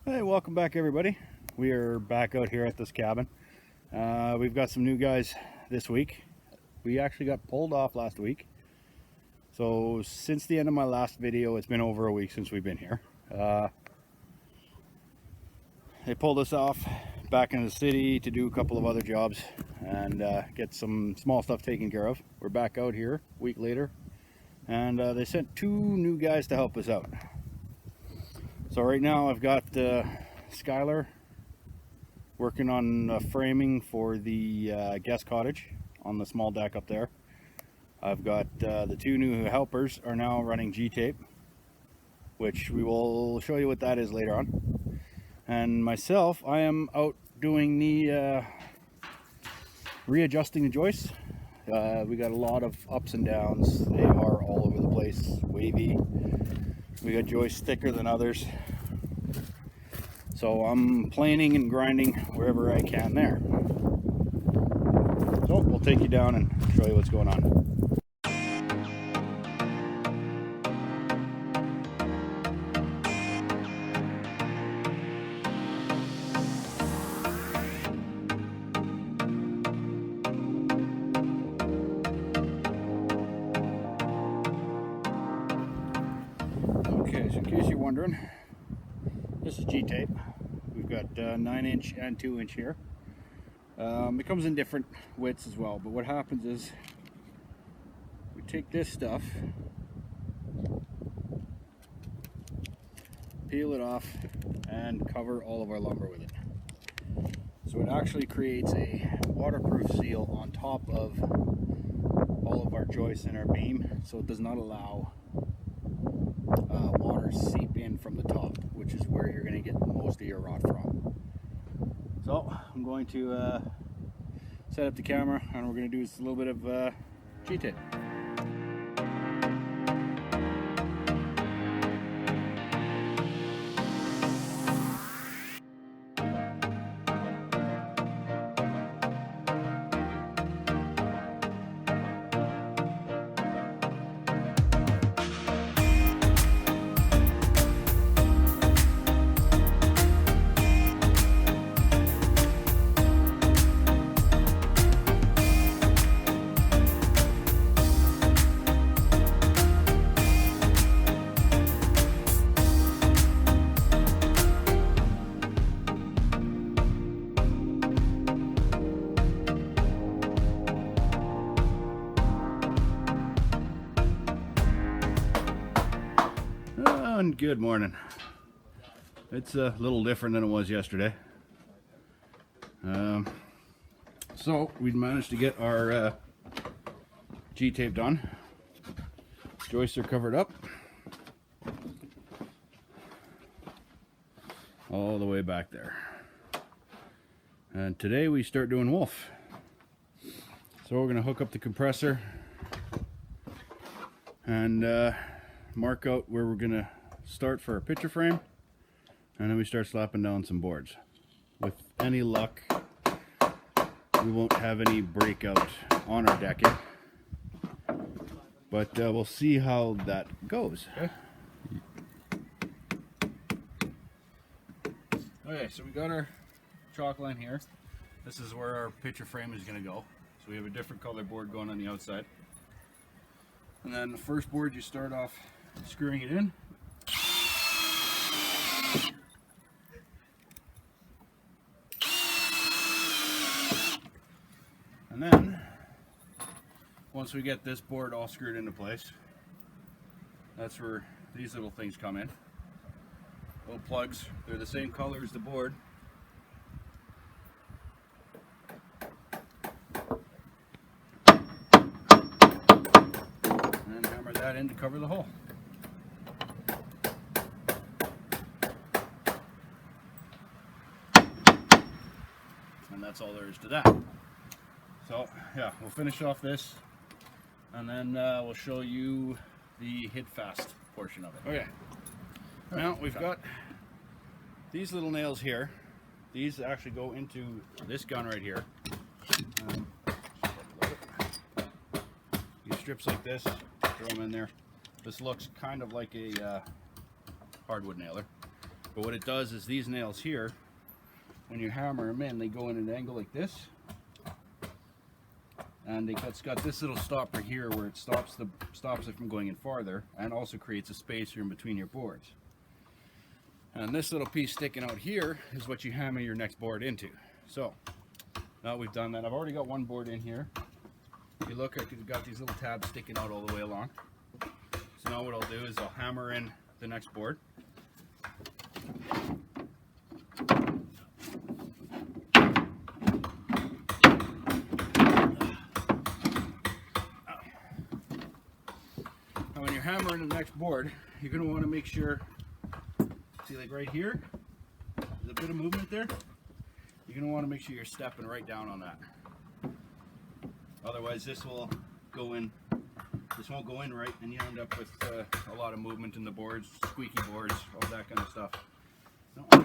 Hey, welcome back everybody. We are back out here at this cabin. We've got some new guys this week. We actually got pulled off last week. So since the end of my last video, it's been over a week since we've been here. They pulled us off back in the city to do a couple of other jobs and get some small stuff taken care of. We're back out here a week later, and they sent two new guys to help us out. So right now I've got Skylar working on framing for the guest cottage on the small deck up there. I've got the two new helpers are now running G-tape, which we will show you what that is later on. And myself, I am out doing the readjusting the joists. We got a lot of ups and downs. They are all over the place, wavy. We got joists thicker than others. So I'm planing and grinding wherever I can there. So we'll take you down and show you what's going on. Okay, so in case you're wondering, this is G-tape. We've got 9-inch and 2-inch here. It comes in different widths as well, but what happens is we take this stuff, peel it off, and cover all of our lumber with it. So it actually creates a waterproof seal on top of all of our joists and our beam, so it does not allow water seep in from the top, which is where you're going to get most of your rot from. So I'm going to set up the camera, and we're going to do a little bit of G-tape. And good morning. It's a little different than it was yesterday. So we managed to get our G-tape done. Joists are covered up all the way back there. And today we start doing wolf. So we're going to hook up the compressor and mark out where we're going to start for our picture frame, and then we start slapping down some boards. With any luck, we won't have any breakout on our decking, but we'll see how that goes. Okay, so we got our chalk line here. This is where our picture frame is going to go. So we have a different color board going on the outside, and then the first board you start off screwing it in. And then, once we get this board all screwed into place, that's where these little things come in. Little plugs. They're the same color as the board. And then hammer that in to cover the hole. And that's all there is to that. So yeah, we'll finish off this, and then we'll show you the hit fast portion of it. Okay, now we've got these little nails here. These actually go into this gun right here. Use strips like this, throw them in there. This looks kind of like a hardwood nailer. But what it does is these nails here, when you hammer them in, they go in an angle like this. And it's got this little stopper here where it stops it from going in farther, and also creates a space here in between your boards. And this little piece sticking out here is what you hammer your next board into. So now we've done that. I've already got one board in here. If you look, I've got these little tabs sticking out all the way along. So now what I'll do is I'll hammer in the next board. Now when you're hammering the next board, you're going to want to make sure, see, like right here, there's a bit of movement there. You're going to want to make sure you're stepping right down on that. Otherwise this will go in, this won't go in right, and you end up with a lot of movement in the boards, squeaky boards, all that kind of stuff. No.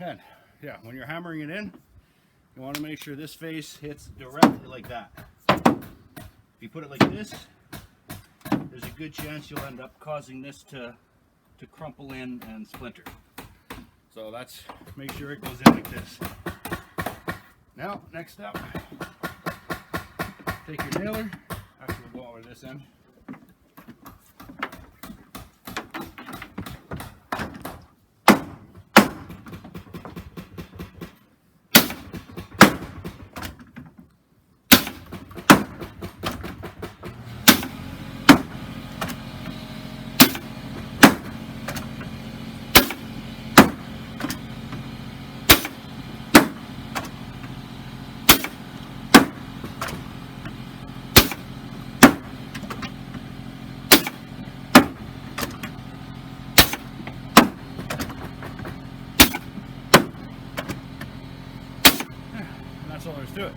And yeah, when you're hammering it in, you want to make sure this face hits directly like that. If you put it like this, there's a good chance you'll end up causing this to crumple in and splinter. So that's, make sure it goes in like this. Now, next up, take your nailer. Actually, we'll go over this end. That's all there is to it.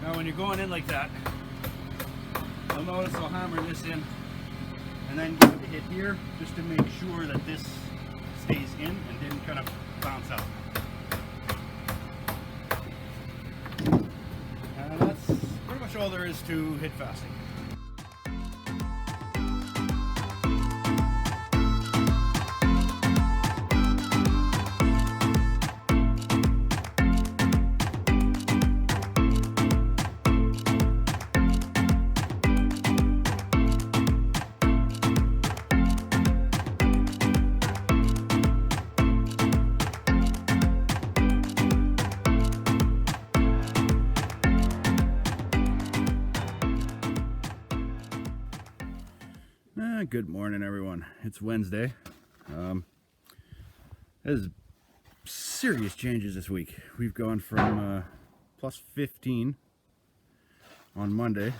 Now when you're going in like that, you'll notice I'll hammer this in and then give it a hit here just to make sure that this stays in and didn't kind of bounce out. And that's pretty much all there is to hit fasting. Good morning, everyone. It's Wednesday. There's serious changes this week. We've gone from plus 15 on Monday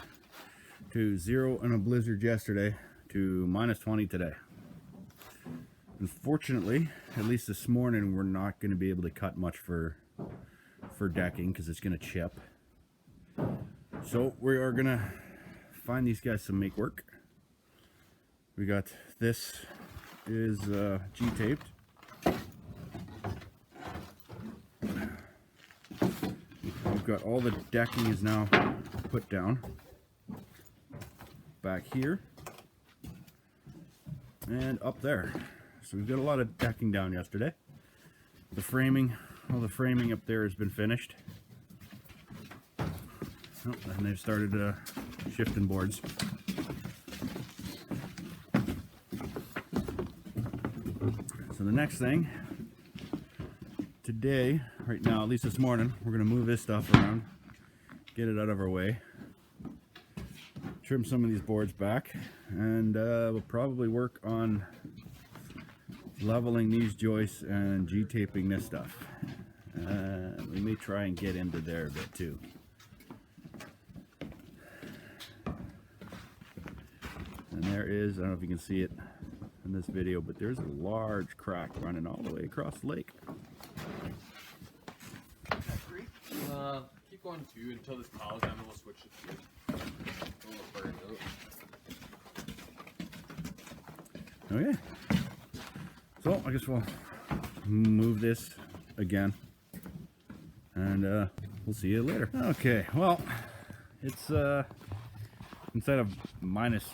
to 0 and a blizzard yesterday to minus 20 today. Unfortunately, at least this morning, we're not going to be able to cut much for decking because it's going to chip. So we are going to find these guys some make work. We got, this is G-taped. We've got all the decking is now put down. Back here. And up there. So we've got a lot of decking down yesterday. The framing, all the framing up there has been finished. Oh, and they've started shifting boards. So the next thing, today, right now, at least this morning, we're going to move this stuff around, get it out of our way, trim some of these boards back, and we'll probably work on leveling these joists and G-taping this stuff. We may try and get into there a bit too. And there is, I don't know if you can see it, in this video, but there's a large crack running all the way across the lake. Keep going too until this pile's done, and we'll switch it to Okay, so I guess we'll move this again, and we'll see you later. Okay, well, it's instead of minus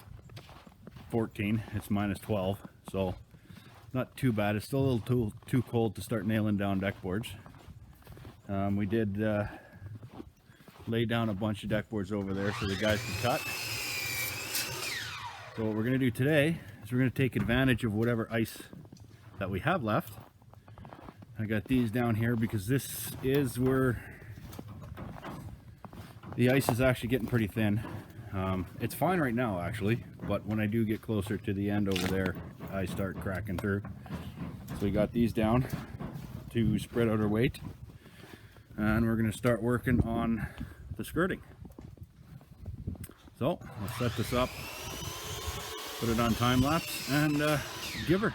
14, it's minus 12, so not too bad. It's still a little too cold to start nailing down deck boards. We did lay down a bunch of deck boards over there so the guys can cut. So what we're going to do today is we're going to take advantage of whatever ice that we have left. I got these down here because this is where the ice is actually getting pretty thin. It's fine right now actually, but when I do get closer to the end over there, I start cracking through. So we got these down to spread out our weight, and we're going to start working on the skirting. So let's set this up, put it on time lapse, and give her.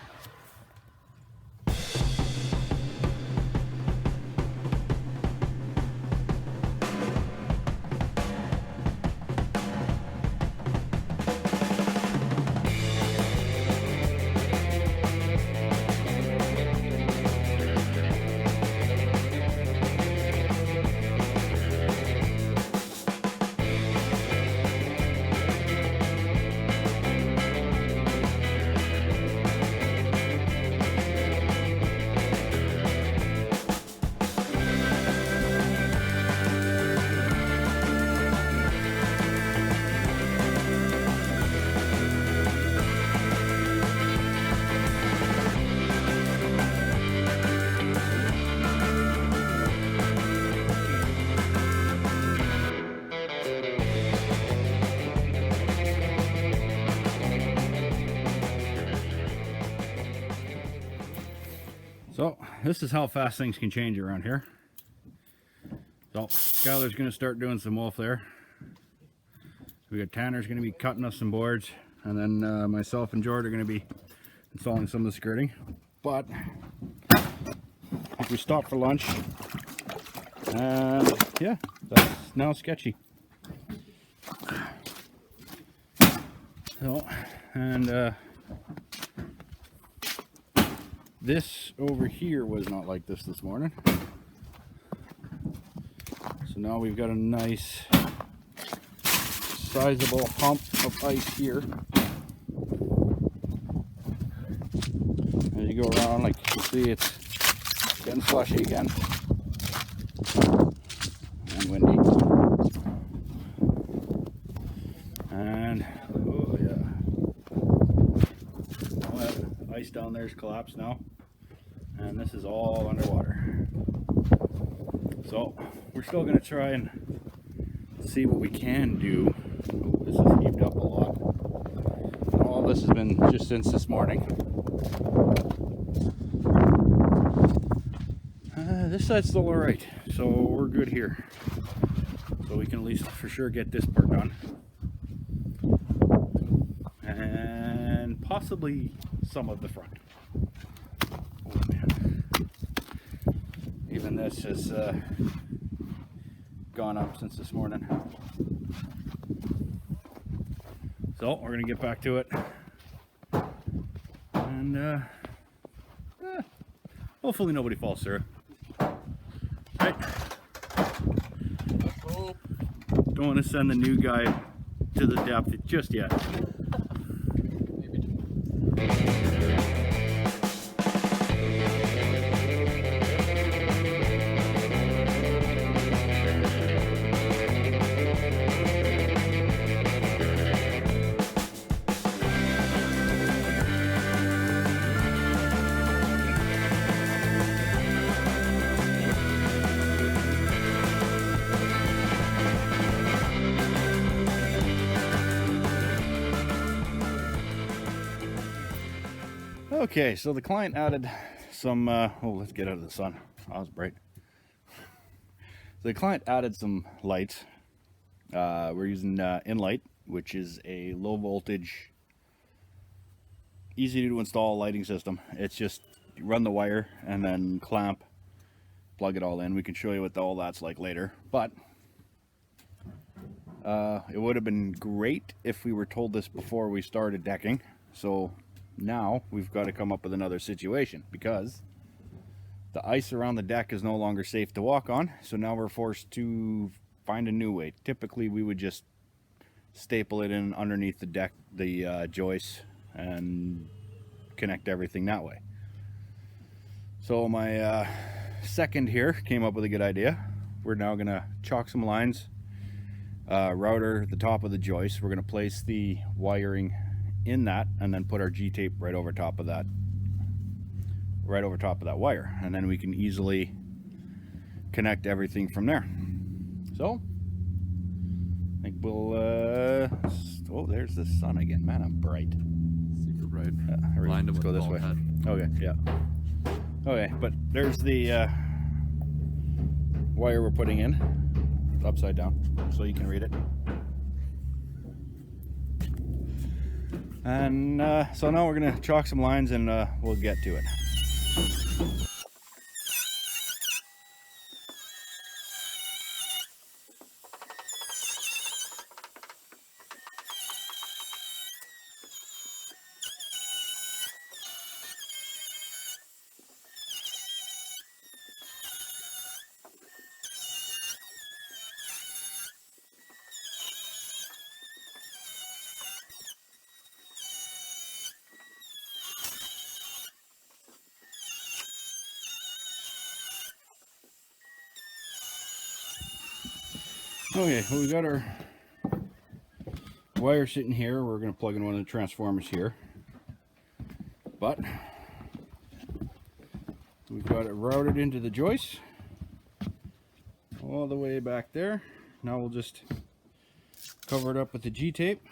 So this is how fast things can change around here. So Skylar's going to start doing some wolf there. We got Tanner's going to be cutting us some boards, and then myself and George are going to be installing some of the skirting. But if we stop for lunch, and yeah, that's now sketchy. So, and this over here was not like this morning. So now we've got a nice sizable hump of ice here. As you go around, like you can see, it's getting slushy again. And windy. And oh yeah. All that ice down there is collapsed now. And this is all underwater. So we're still going to try and see what we can do. Oh, this has heaved up a lot. And all this has been just since this morning. This side's still alright, so we're good here. So we can at least for sure get this part done. And possibly some of the front. Oh man. Even this has gone up since this morning. So we're gonna get back to it, and hopefully nobody falls through. Right? Don't want to send the new guy to the depth just yet. Okay, so the client added some, oh, let's get out of the sun. Oh, it's bright. The client added some lights. We're using Inlight, which is a low voltage easy to install lighting system. It's just you run the wire and then clamp, plug it all in. We can show you what all that's like later, but it would have been great if we were told this before we started decking. So now we've got to come up with another situation because the ice around the deck is no longer safe to walk on. So now we're forced to find a new way. Typically we would just staple it in underneath the deck, the joists, and connect everything that way. So my second here came up with a good idea. We're now gonna chalk some lines, router the top of the joist. We're gonna place the wiring in that and then put our G-tape right over top of that wire, and then we can easily connect everything from there. So I think we'll oh, there's the sun again, man. I'm bright. Super bright. Let's go this way. Okay, yeah. Okay, but there's the wire we're putting in. It's upside down, so you can read it. And so now we're gonna chalk some lines and we'll get to it. Okay, well, we got our wire sitting here. We're going to plug in one of the transformers here, but we've got it routed into the joist all the way back there. Now we'll just cover it up with the G-tape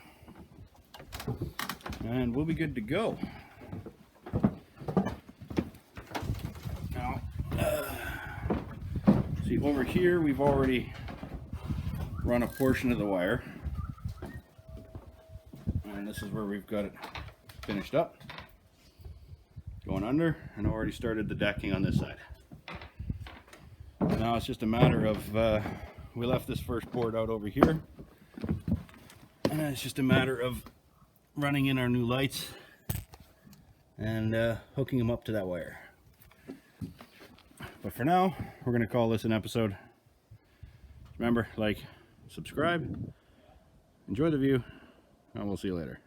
and we'll be good to go. Now, see, over here we've already run a portion of the wire, and this is where we've got it finished up, going under, and already started the decking on this side. Now it's just a matter of we left this first board out over here, and it's just a matter of running in our new lights and hooking them up to that wire. But for now, we're going to call this an episode. Remember, like, subscribe, enjoy the view, and we'll see you later.